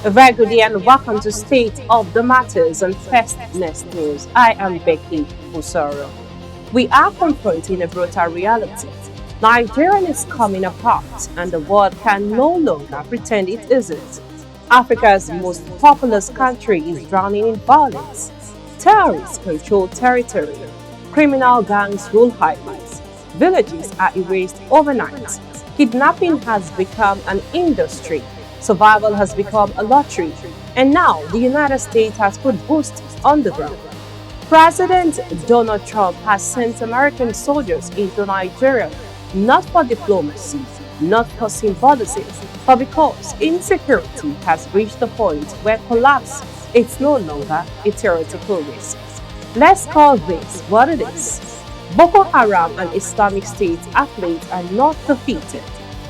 A very good day and welcome to State of the Matters and Fastness News. I am Becky Usoro. We are confronting a brutal reality. Nigeria is coming apart and the world can no longer pretend it isn't. Africa's most populous country is drowning in violence. Terrorists control territory. Criminal gangs rule highways. Villages are erased overnight. Kidnapping has become an industry. Survival has become a lottery. And now the United States has put boots on the ground. President Donald Trump has sent American soldiers into Nigeria not for diplomacy, not for symbolism, but because insecurity has reached a point where collapse is no longer a theoretical risk. Let's call this what it is. Boko Haram and Islamic State athletes are not defeated.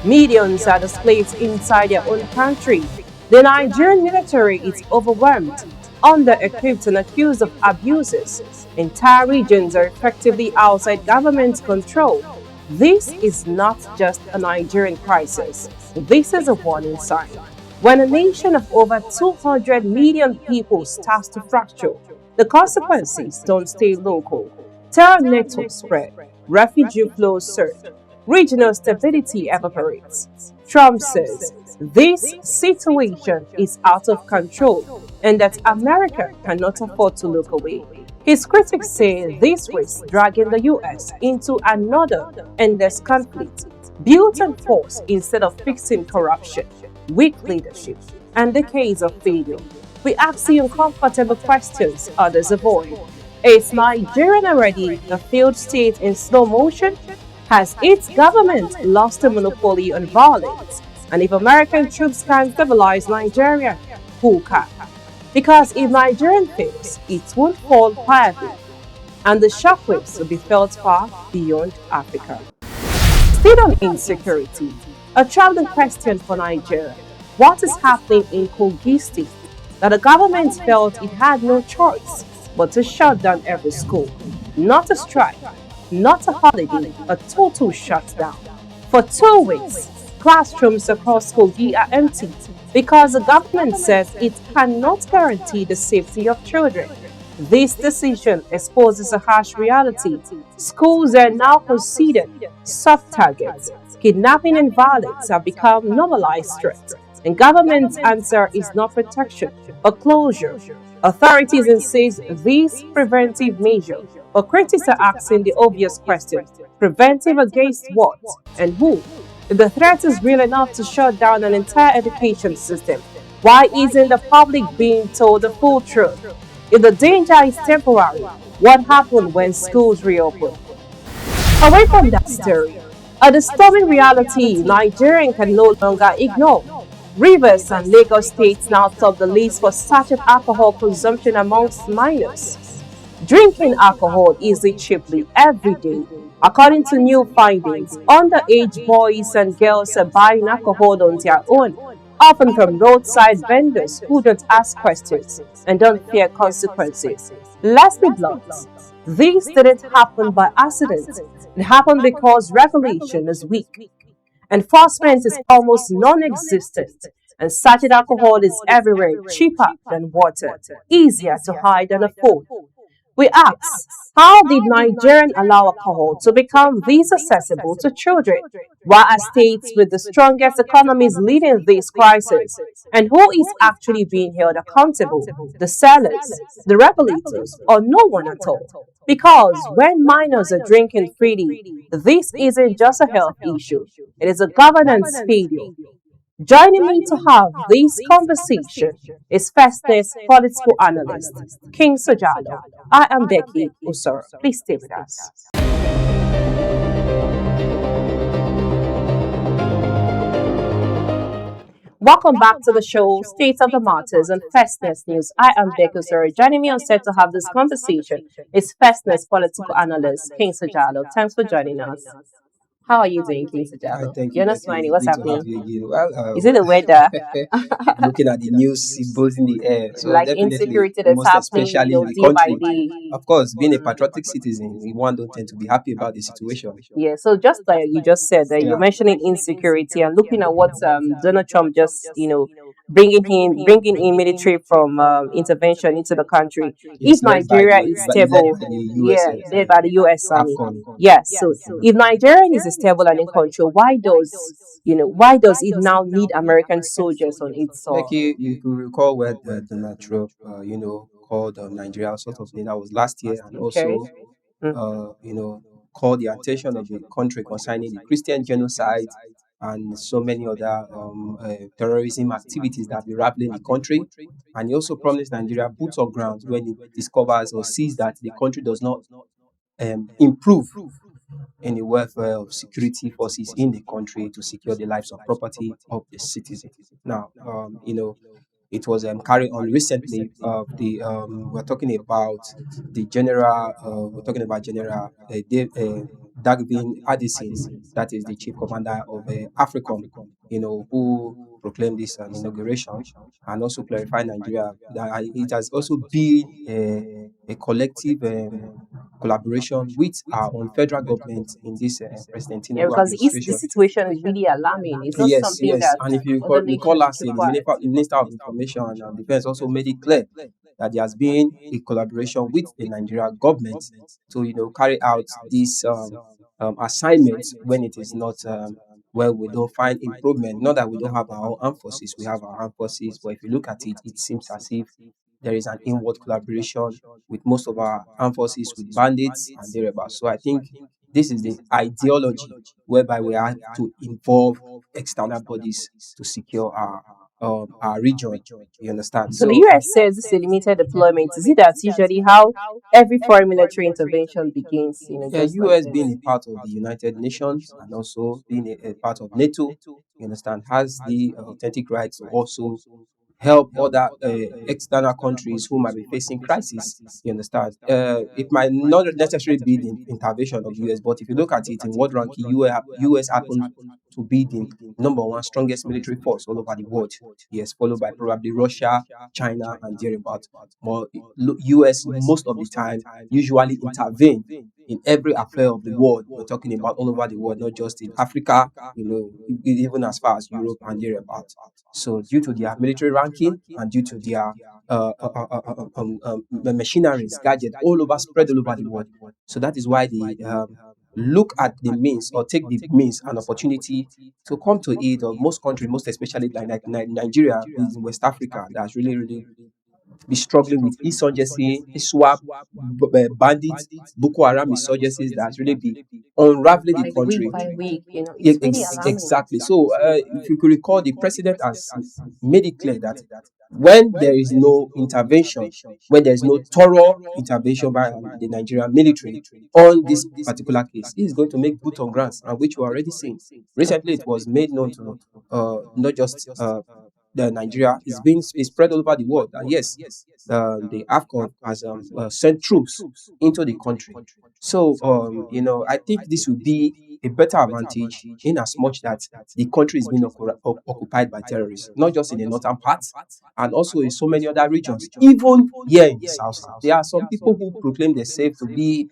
Millions are displaced inside their own country. The Nigerian military is overwhelmed, under-equipped and accused of abuses. Entire regions are effectively outside government control. This is not just a Nigerian crisis. This is a warning sign. When a nation of over 200 million people starts to fracture, the consequences don't stay local. Terror networks spread, refugee flows surge, regional stability evaporates. Trump says this situation is out of control and that America cannot afford to look away. His critics say this risks dragging the U.S. into another endless conflict, built on force instead of fixing corruption, weak leadership, and decades of failure. We ask the uncomfortable questions others avoid. Is Nigeria already a failed state in slow motion? Has its government lost a monopoly on violence? And if American troops can stabilize Nigeria, who can? Because if Nigeria fails, it won't fall quietly, and the shockwaves will be felt far beyond Africa. Still on insecurity, a troubling question for Nigeria. What is happening in Kogi State that the government felt it had no choice but to shut down every school? Not a strike, not a holiday, a total shutdown. For 2 weeks, classrooms across Kogi are empty because the government says it cannot guarantee the safety of children. This decision exposes a harsh reality. Schools are now considered soft targets. Kidnapping and violence have become normalized threats, and government's answer is not protection, but closure. Authorities insist these preventive measures, but critics are asking the obvious question: preventive against what and who? If the threat is real enough to shut down an entire education system, why isn't the public being told the full truth? If the danger is temporary, what happened when schools reopen? Away from that story, a disturbing reality Nigerian can no longer ignore. Rivers and Lagos states now top the list for sachet alcohol consumption amongst minors. Drinking alcohol easily cheaply every day. According to new findings, underage boys and girls are buying alcohol on their own, often from roadside vendors who don't ask questions and don't fear consequences. Let's be blunt. This didn't happen by accident. It happened because regulation is weak. Enforcement is almost non-existent, and sachet alcohol is everywhere, cheaper than water, easier to hide than a phone. We ask, how did Nigerians allow alcohol to become this accessible to children? Why are states with the strongest economies leading this crisis? And who is actually being held accountable? The sellers, the regulators, or no one at all? Because when minors are drinking freely, this isn't just a health issue, it is a governance failure. Joining me to have this conversation is Fastness political analyst King Sojalo. I am Becky Usoro. Please stay with us. Welcome back to the show, State of the Matters and Fastness News. I am Becky Usoro. Joining me on set to have this conversation is Fastness political analyst King Sojalo. Thanks for joining us. How are you doing, King I Sojalo? thank you, You're not Becky. smiling. It's What's good to have happening? you again. Well, Is it the weather? looking at the news, it's both in the air. So Like definitely, insecurity that's most happening, especially in the day by country. day. Of course, being a patriotic citizen, one don't tend to be happy about the situation. Yeah, so just like you just said, you're Yeah. mentioning insecurity and looking at what Donald Trump just, bringing in military from intervention into the country. If Yes, Nigeria is led stable, by the yeah, USA led by the U.S. Army. AFCON. Yes. So if Nigeria is stable and in control, why does it now need American soldiers on its Like soil? you could recall where Donald Trump, called Nigeria sort of thing. That was last year, and Okay. also, Mm. called the attention of the country concerning the Christian genocide and so many other terrorism activities that be rattling the country. And he also promised Nigeria boots on ground when he discovers or sees that the country does not improve in the welfare of security forces in the country to secure the lives of property of the citizen. Now, it was carried on recently. We're talking about the general. We're talking about General Dagvin Addison, that is the chief commander of AFRICOM. Who proclaimed this inauguration and also clarified Nigeria that it has also been a collective collaboration with our own federal government in this President Yeah, Tinubu because the administration. situation is really alarming. It's not Yes, something yes. that And if you other recall nations should last keep year, quiet. the Minister of Information and Defense also made it clear that there has been a collaboration with the Nigerian government to, carry out these assignments when it is not where we don't find improvement. Not that we don't have our own armed forces, we have our armed forces, but if you look at it, it seems as if there is an inward collaboration with most of our armed forces with bandits and thereabouts. So I think this is the ideology whereby we have to involve external bodies to secure our region. You understand? So the So US says this is a limited deployment. Is it that's usually how every foreign military intervention begins? yeah, Just like US being this. a part of the United Nations and also being a part of NATO, you understand, has the authentic right to also help other external countries who might be facing crisis. You understand? It might not necessarily be the intervention of the US, but if you look at it in world ranking, US happens to be the number one strongest military force all over the world. Yes, followed by probably Russia, China, and thereabouts. But US most of the time usually intervene in every affair of the world. We're talking about all over the world, not just in Africa, even as far as Europe and thereabouts. So, due to their military ranking and due to their machineries, gadgets all over, spread all over the world. So that is why they look at the means or take the means and opportunity to come to aid of most countries, most especially like Nigeria, in West Africa, that's really, really be struggling with insurgency, ISWAP, bandits, Boko Haram insurgencies that's really be unraveling the Like week country. by week, it's really alarming. Exactly. So, if you could recall, the president has made it clear that when there is no intervention, when there is no thorough intervention by the Nigerian military on this particular case, he is going to make boot on ground, and which we are already seeing. Recently, it was made known to not just the Nigeria is being is spread all over the world. And yes, the AFCON has sent troops into the country. So, I think this will be a better advantage in as much that the country is being occupied by terrorists, not just in the northern parts, and also in so many other regions. Even here in the south, there are some people who proclaim themselves to be,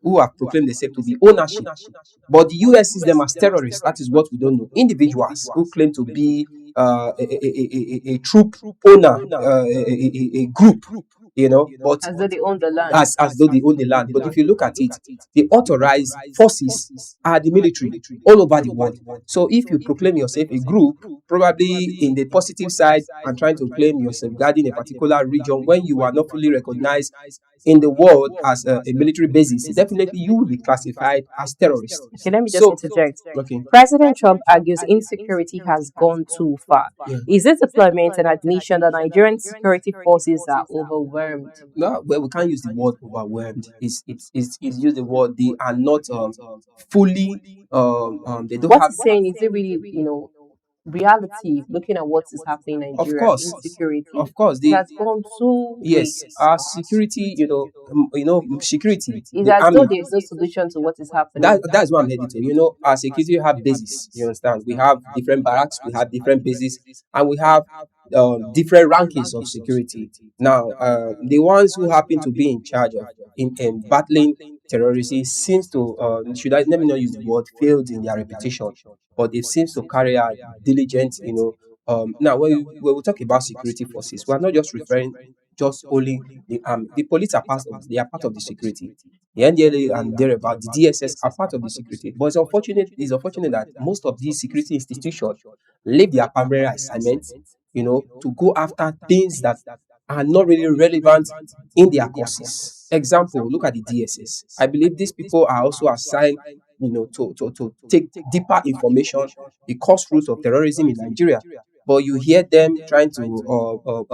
who have proclaimed themselves to be ownership. But the US sees them as terrorists. That is what we don't know. Individuals who claim to be a troop owner, a group, but As though they own the land. as though they own the land. But if you look at it, the authorized forces are the military all over the world. So if you proclaim yourself a group, probably in the positive side and trying to claim you're safeguarding a particular region when you are not fully recognized in the world as a military basis, definitely you will be classified as terrorist. Okay, let me just So, interject. okay. President Trump argues insecurity has gone too far. Yeah. Is this deployment an admission that Nigerian security forces are overwhelmed? No, well, we can't use the word overwhelmed. It's use the word they are not fully they don't What have. he's saying is it really, reality, looking at what is happening in Of Nigeria, course, insecurity, of course, it the has gone too yes, waste. our security, security, It's the as though army. there's no solution to what is happening. That's what I'm heading to. Our security have bases. You understand? We have different barracks, we have different bases, and we have different rankings of security. Now, the ones who happen to be in charge of in battling terrorism seems to, should I let me not use the word failed in their reputation, but it seems to carry out diligent, now when we talk about security forces, we are not just referring just only the army. The police are part of, they are part of the security. The NDLA and thereabout, the DSS are part of the security. But it's unfortunate that most of these security institutions leave their primary assignment, to go after things that are not really relevant in their courses. Example, look at the DSS. I believe these people are also assigned, to take deeper information, the cause roots of terrorism in Nigeria. But you hear them trying to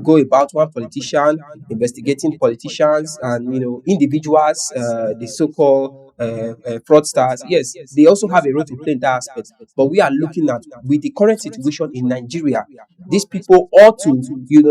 go about one politician, investigating politicians and individuals, the so-called fraudsters. Yes, they also have a role to play in that aspect. But we are looking at, with the current situation in Nigeria, these people ought to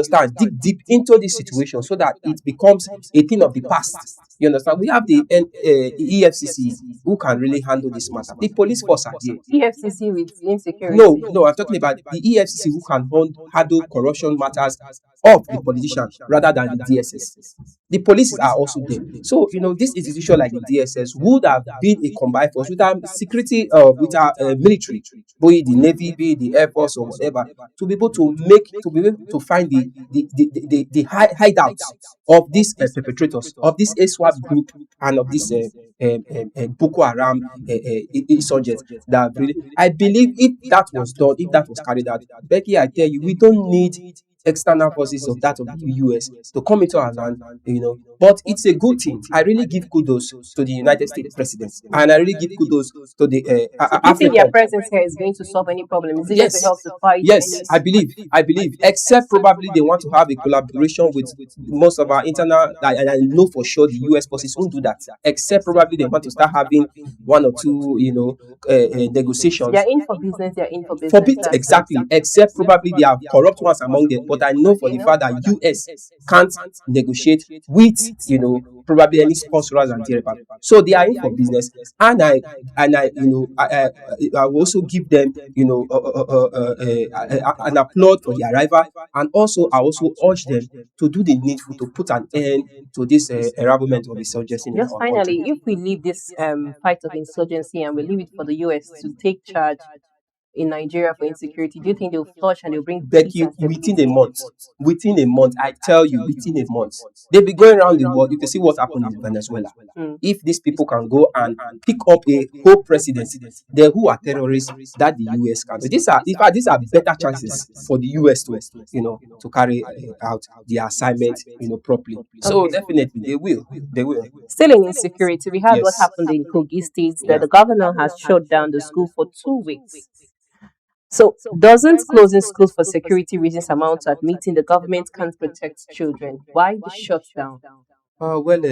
start dig deep into this situation so that it becomes a thing of the past. You understand? We have the EFCC who can really handle this matter. The police force are there. EFCC with insecurity. No, no, I'm talking about the EFCC who can handle corruption matters of the politician rather than the DSS. The police are also there. So, this institution like the DSS would have been a combined force with our security, with our military, be it the Navy, be it the Air Force or whatever, to be able to find the hideouts of these perpetrators, of this ASWAP group and of this Boko Haram insurgents that really, I believe if that was done, if that was carried out, Becky, I tell you, we don't need external forces of that of the US to come into our land, But it's a good thing. I really give kudos to the United States president, and I really give kudos to the Do you think their Africa. presence here is going to solve any problem? Is it going to Yes, help to fight yes, any? I believe. Except probably they want to have a collaboration with most of our internal, and I know for sure the US forces won't do that. Except probably they want to start having one or two, negotiations. They're in for business. They're in for business. Forbid That's it. exactly, except probably there are corrupt ones among them. But I know for the fact that US can't negotiate with probably any sponsors and thereabout. So they are in for business, and I will also give them an applaud for the arrival, and also I also urge them to do the needful to put an end to this enrablement of insurgency in Just our finally, country. if we leave this fight of insurgency and we leave it for the US to take charge in Nigeria for insecurity, do you think they'll flush and they'll bring peace Becky, and stability? within a month, I tell you, within a month, they'll be going around the world. You can see what happened in Venezuela. Mm. If these people can go and pick up a whole presidency, then who are terrorists that the US can? These are better chances for the US to carry out the assignment properly. So Okay. definitely they will. Still in insecurity, we had what Yes. happened in Kogi State that Yeah. the governor has shut down the school for 2 weeks. So, doesn't closing schools for security reasons amount to admitting the government can't protect children? Why the shutdown? Ahmed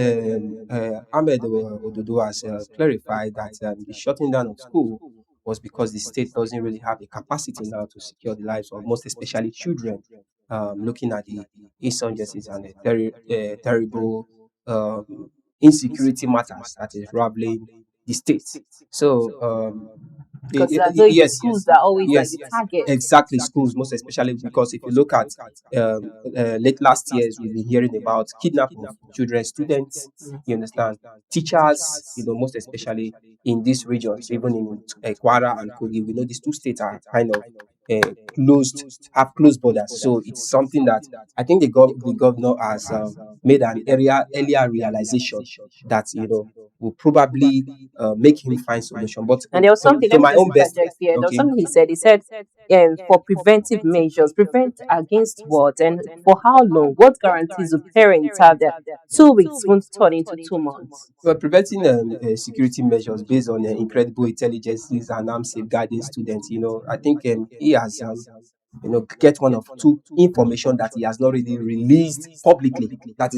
Ododo has clarified that the shutting down of school was because the state doesn't really have the capacity now to secure the lives of most especially children. Looking at the insurgencies and the terrible insecurity matters that is raveling the state. So, Because it's as though it's the yes, schools that are always like yes, the target. exactly. Schools, most especially because if you look at late last years, we've been hearing about kidnapping of children, students. You understand, teachers. Most especially in these regions, even in Kwara and Kogi, we know these two states are kind of have closed borders. So it's something that I think the governor has made an earlier realization that will probably make him find solution. But And there was something, to let me my just own best, interject here. There was okay. something he said. He said, for preventive measures, prevent against what and for how long? What guarantees do parents have that 2 weeks won't turn into 2 months? We're preventing security measures based on incredible intelligences and safeguarding students. I think he has get one of two information that he has not really released publicly. That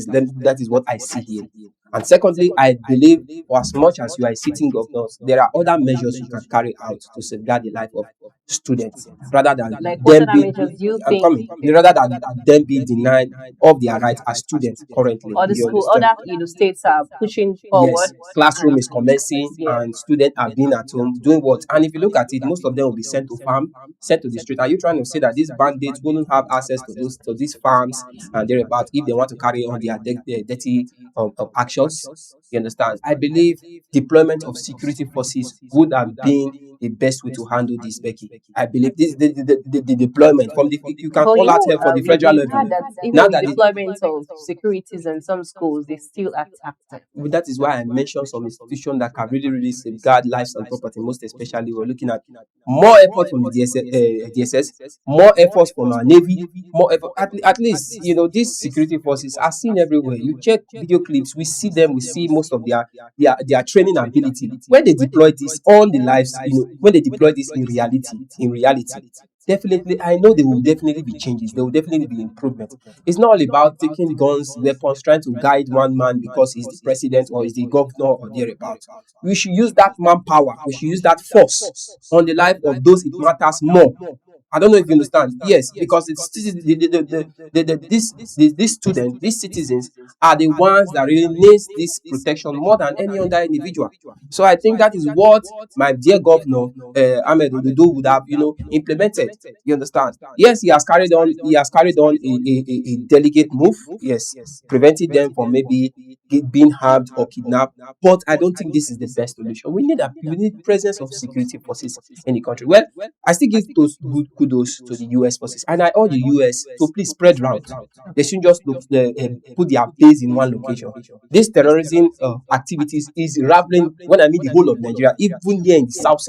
is what I see here. And secondly, I believe for as much as you are a sitting governor, there are other measures you can carry out to safeguard the life of students rather than Like what them other be measures do you I'm think? coming, rather than them be denied of their rights as students currently. Or the You school, understand? other states are pushing Yes, forward, classroom and is commencing yeah, and students are being at home doing what? And if you look at it, most of them will be sent to farm, sent to the street. Are you trying to say that these bandits wouldn't have access to these farms and thereabout if they want to carry on their dirty actions? You understand? I believe deployment of security forces would have been the best way to handle this, Becky. I believe this the deployment from the you can but call out help for the federal we've level. had that even Now with that the deployment of securities in some schools, they still attack them. that is why I mentioned some institutions that can really safeguard lives and property. Most especially, we're looking at more effort from the DSS, more efforts from our Navy, more effort. At least, these security forces are seen everywhere. You check video clips, we see them, we see most of their training ability. When they deploy this on the lives, when they deploy this in reality, definitely, I know there will definitely be changes. There will definitely be improvement. It's not all about taking guns, weapons, trying to guide one man because he's the president or he's the governor or thereabout. We should use that manpower. We should use that force on the life of those it matters more. I don't know if you understand. Yes, because it's these students, these citizens are the ones that really needs this protection more than any other individual. So I think that is what my dear governor Ahmed Ododo would have implemented. You understand? Yes, he has carried on a delicate move. Yes, preventing them from maybe being harmed or kidnapped. But I don't think this is the best solution. We need presence of security forces in the country. Well, I still give those good kudos to the US forces, and I urge the US to please spread route. They shouldn't just put their base in one location. This terrorism activities is raveling. When I mean the whole of Nigeria, even here in the south,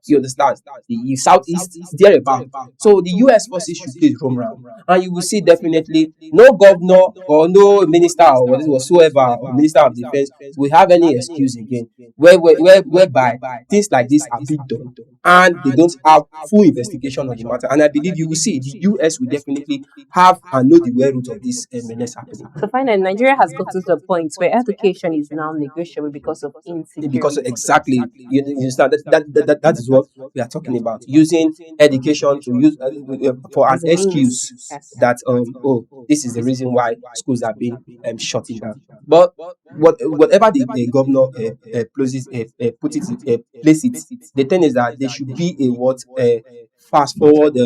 you understand, the southeast, thereabout. So the US forces should please roam around, and you will see definitely no governor or no minister or whatsoever or minister of defense will have any excuse again whereby things like this are being done and they don't have full investigation on the matter. And I believe you will see the US will definitely have and know the whereroot of this menace happening. So finally, Nigeria has gotten to a point where education is now negotiable because of Because insecurity. exactly, you understand that is what we are talking about, using education to use for an As a means. excuse Yes. that oh, this is the reason why schools are being shutting down. But whatever the governor places put it place it, the thing is that there should be a what fast forward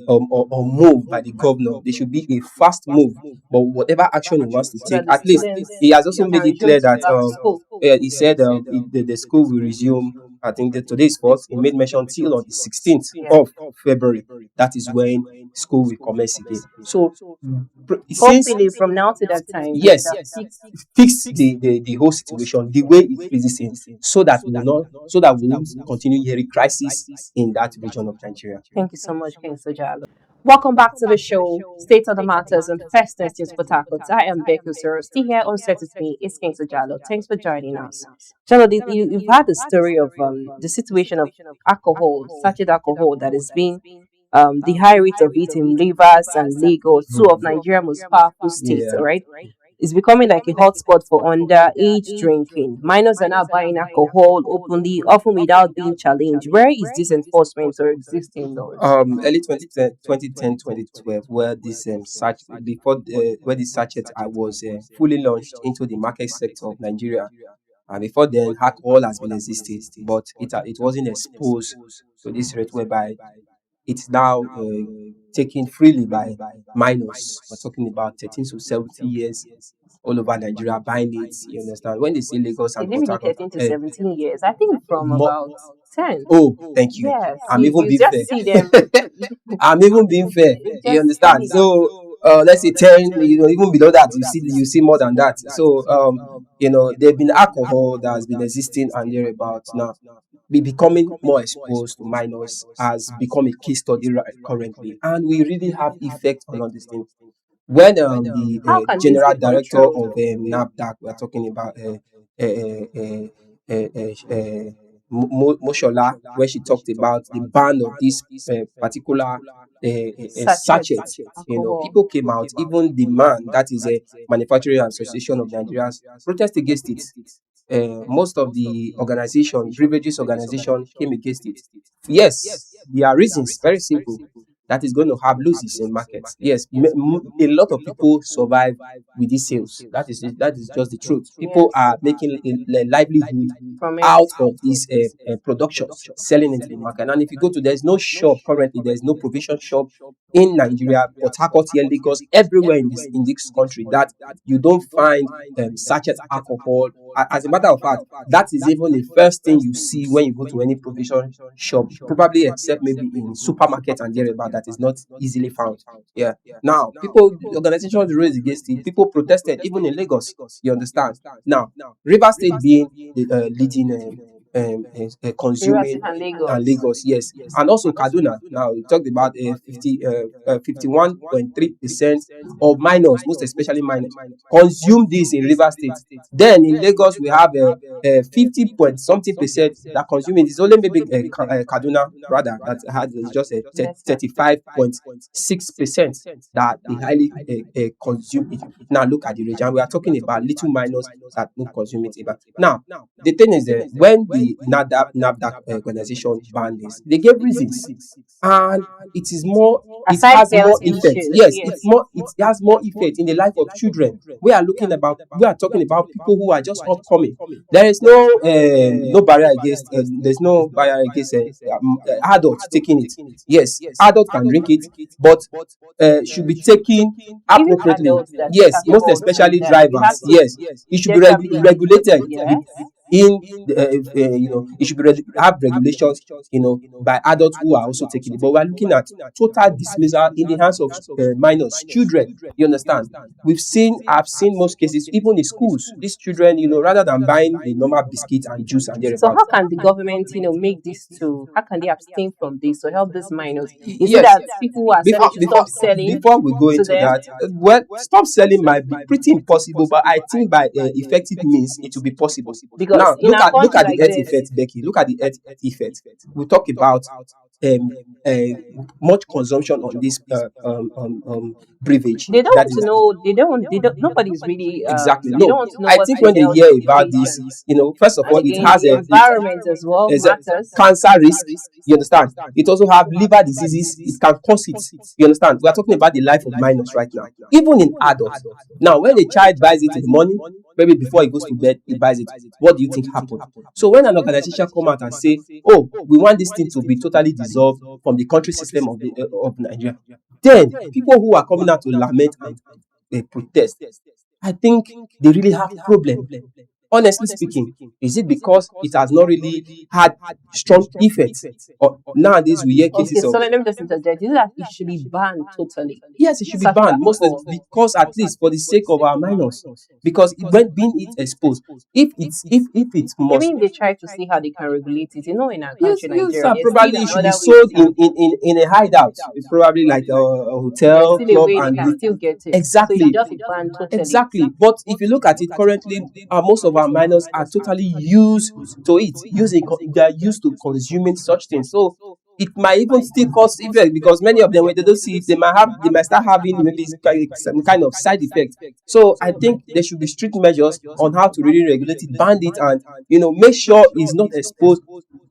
or move by the governor. There should be a fast move, but whatever action he wants to So take, that the at least students he has also can made it resume clear that back to school. he said the school will resume. I think that today is fourth. He made mention till on the 16th Yeah. of February. That is when school will commence again. So since Hopefully, from now to that time, they should yes, have fixed. fix the whole situation the way it pleases him, so that we won't continue hearing crisis in that region of Nigeria. Thank you so much, King Sojalo. Welcome back to the show, State of the Matters and First Instance Port Harcourt. I am Becky Usoro. Still here on set with me is King Sojalo. Thanks for joining us. Jalo, you've had the story of the situation of alcohol, sachet alcohol that is being the high rate of it in Rivers and Lagos, two of Nigeria's most powerful states, Yeah. right? It's becoming like a hotspot for underage drinking. Minors are now buying alcohol openly, often without being challenged. Where is this enforcement or existing laws? Early 2010, 2012, where this before where this sachet I was fully launched into the market sector of Nigeria. And before then, alcohol has been existing, but it wasn't exposed to this rate whereby it's now taken freely by minors. We're talking about 13 to 70 years all over Nigeria buying it. You understand? When they say Lagos It and let me Port be Harcourt, 13 to 17 years. I think from more, about 10. oh, thank you. Yes, I'm you, even you being just fair. see them. I'm even being fair. You You just understand? see them. So let's say 10, even below that, you see more than that. So there've been alcohol that has been existing and thereabouts now. Be becoming more exposed to minors has become a case study currently, and we really have effect on all these things. When the How can this general be director of controlled? NAFDAC, we're talking about uh, uh, uh, uh, uh, Moshola, where she talked about the ban of this particular Sachet sachet. alcohol. People came out. Even the man, that is a Manufacturing Association of Nigerians, protest against it. Most of the organization, beverages organization, came against it. Yes, there are reasons. Very simple. That is going to have losses in markets. Yes, a lot of people survive with these sales. That is just the truth. People Yes, are making a livelihood from it. out of these productions, selling into the market. And if you go to, there's no shop currently, there's no provision shop in Nigeria, Port Harcourt, here, Lagos, everywhere in this country, that you don't find sachet alcohol. As a matter of fact, that is even the first thing you see when you go to any provision shop, probably except maybe in supermarket and thereabout, that is not easily found. Yeah. Now, organizations raised against it. People protested, even in Lagos. You understand? Now, River State being the leading Rivers consuming, and and Lagos. Lagos, yes, and also Kaduna. Now we talked about 51.3% of minors, most especially minors, consume this in River State. Then in Lagos we have 50 point something percent that consume it. It's only maybe Kaduna rather that had just a Lesser. 35.6% that they highly consume it. Now look at the region. We are talking about little minors that don't consume it. Now the thing is, when the NAFDAC organization banned this, they gave reasons, and it Aside has health more effect. issues, Yes, yes. it has more effect in the life of children. We are talking about people who are just upcoming. There is no barrier against there's no barrier against adults taking it. Yes, adults can drink it, but should be taken Even appropriately. adults that take Yes, most alcohol too, especially that you have drivers. to Yes, it should be generally regulated. yes. In it should have regulations, by adults who are also taking it. But we're looking at total dismissal in the hands of minors, children. You understand? I've seen most cases, even in schools, these children, rather than buying a normal biscuit and juice and So thereabout. how can the government, make this to how can they abstain from this to help these minors? Is it Yes, that people who are selling before should before stop selling before we go to into them? that, well, stop selling might be pretty impossible, but I think by effective means it will be possible. Because Now in our look country at the like health this, effect, Becky. Look at the health effect. We talk about um, much consumption on this beverage. they don't That want to is know. They don't. Nobody's really. exactly They no. don't want to know I what think the when they health hear about this, implications. first of And all, it again, has the environment as well there's a matters. cancer risk. You understand? It also have liver diseases. It can cause it. You understand? We are talking about the life of minors right now, even in adults. Now, when a child buys it in the morning, maybe before he goes to bed, he buys it. What do you think happened? So when an organization come out and say, "Oh, we want this thing to be totally dissolved from the country system of Nigeria," then people who are coming out to lament and protest, I think they really have problem. Honestly speaking, is it because it has not really had strong effects? Or nowadays we hear Okay, cases so of, let me just interject. Is it that it should be banned totally? yes, it should be Sachet banned, most alcohol. because at least for the sake of our minors, because when being it exposed, if it must. Even if they try to see how they can regulate it, in our Yes, country, yes, Nigeria, sir. there's still Probably it should be another way sold to. in a hideout. It's probably like a There's hotel, still a club, way they and can still get it. So it should exactly, just be banned totally. exactly. But if you look at it currently, most of our minors are totally used to it. They are used to consuming such things. So it might even still cause effect, because many of them, when they don't see it, they might start having maybe some kind of side effect. So I think there should be strict measures on how to really regulate it, ban it, and make sure it's not exposed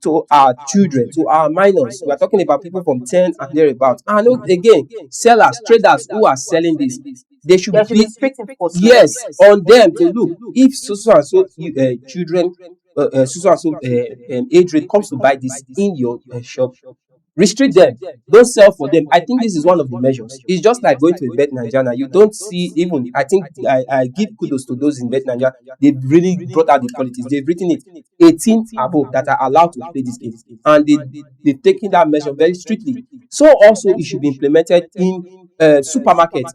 to our children, to our minors. We are talking about people from 10 and thereabouts. And again, sellers, traders who are selling this, they should There should be be, strict enforcement. yes, on them to look if so and so children, so and so age rate comes to buy this in your shop, restrict them, don't sell for them. I think this is one of the measures. It's just like going to a bet Nigeria. You don't see, even I think I give kudos to those in bet Nigeria. They've really brought out the politics. They've written it 18 above that are allowed to play this game, and they've taken that measure very strictly. So also it should be implemented in supermarkets,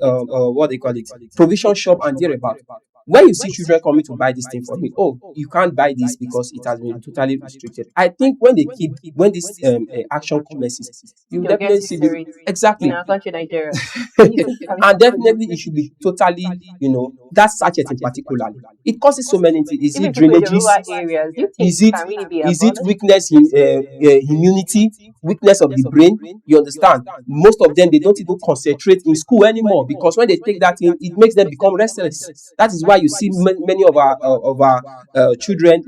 what they call it, provision shop and thereabout. when you see children coming to buy this thing from me, oh, you can't buy this because it has been totally restricted. I think when this action commences, you You'll get definitely see used to the it in exactly. our country, Nigeria. Easy coming And to food. definitely it should be totally, that sachet in particularly. It causes so many things. Is Even it people in the drainages? rural areas, do you think Is it it can really be is it abolished? weakness in immunity, weakness of the brain? You understand? Most of them, they don't even concentrate in school anymore, because when they take that in, it makes them become restless. That is why you see many of our children,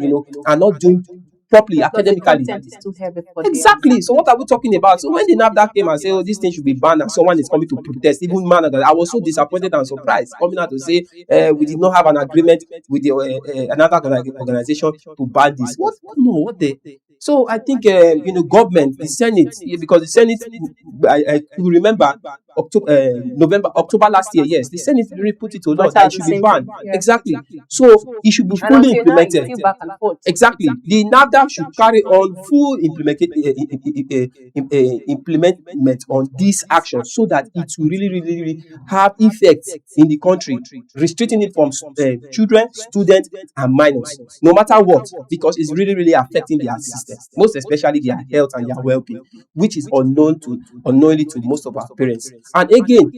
are not doing properly Because the academically. content is too heavy for them. Exactly. So what are we talking about? So when the NAFDAC came and said, "Oh, this thing should be banned," and someone is coming to protest, even man, I was so disappointed and surprised coming out to say, "We did not have an agreement with the another organization to ban this." What? No, what the? So I think government, the Senate, because the Senate, I could remember October, November, October last year. Yes, the Senate really put it to law But that out it the should be same banned. thing. Yeah. Exactly. So it should be And fully until now, it's implemented. still back and forth. Exactly. The NAFDAC should carry on full implement on these actions, so that it will really, really, really have effects in the country, restricting it from children, students, and minors, no matter what, because it's really, really affecting their system, most especially their health and their well-being, which is unknowingly to most of our parents. And again,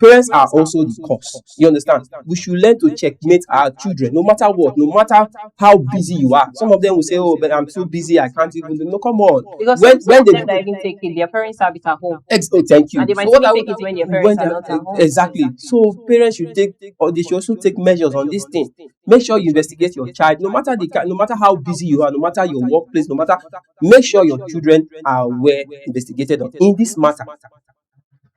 parents are also the cause. You understand? We should learn to checkmate our children, no matter what, no matter how busy you are. Some of them will say, "Oh, but I'm too busy, I can't even do." No, come on. Because some When of they them that even take it, their parents have it at home. oh, thank And you. they So might what even I take it when their when parents they are not at home. exactly. So parents should take, or they should also take measures on this thing. Make sure you investigate your child, no matter no matter how busy you are, no matter your workplace, no matter. Make sure your children are well investigated on in this matter.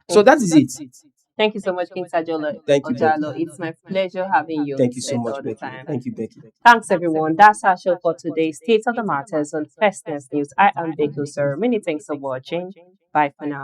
So Thank that you. is it. Thank you so much, King Sajolo Thank you, Becky. Ojalo. It's my pleasure having you on Thank you so set much, all the Becky. time. Thank you, Becky. Thanks, everyone. That's our show for today. State of the Matters on Fastness News. I am Becky, sir. Many thanks for watching. Bye for now.